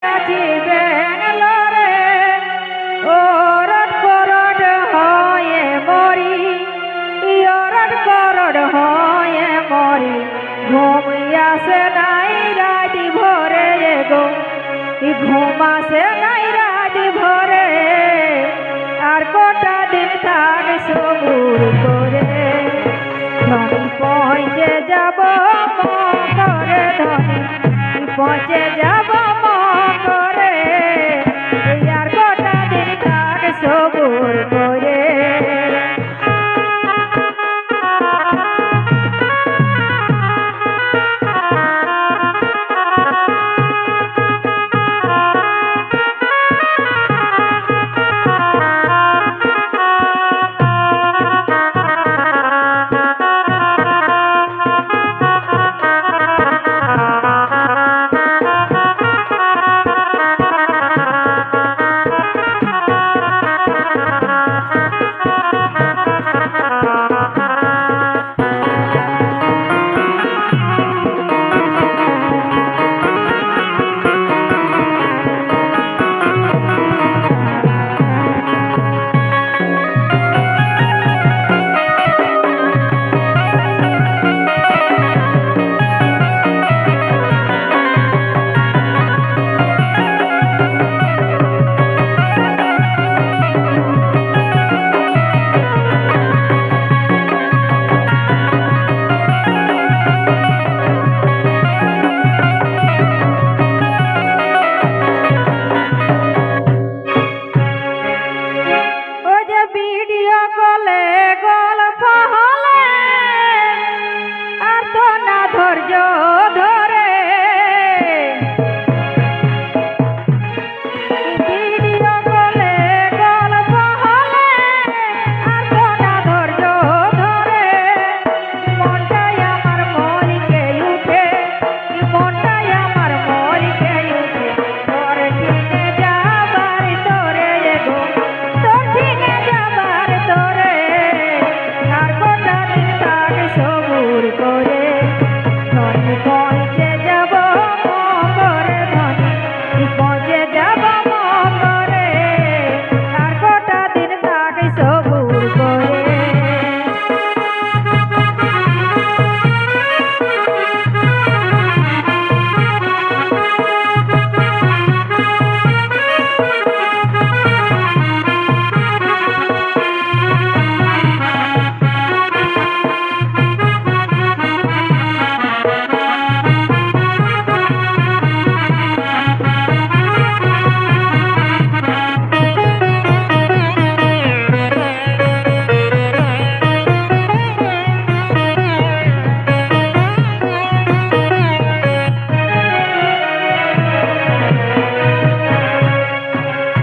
আছি ব্যাঙ্গালোরে ওরট করট হয়ে মরি ওরট করট হয়ে মরি ঘুম আসে নাই রাতি ভরে গো ঘুম আসে নাই রাতি ভরে আর কটা দিন থাক সবুর করে ধনী পৌঁছে যাব করে ধনী পৌঁছে যাব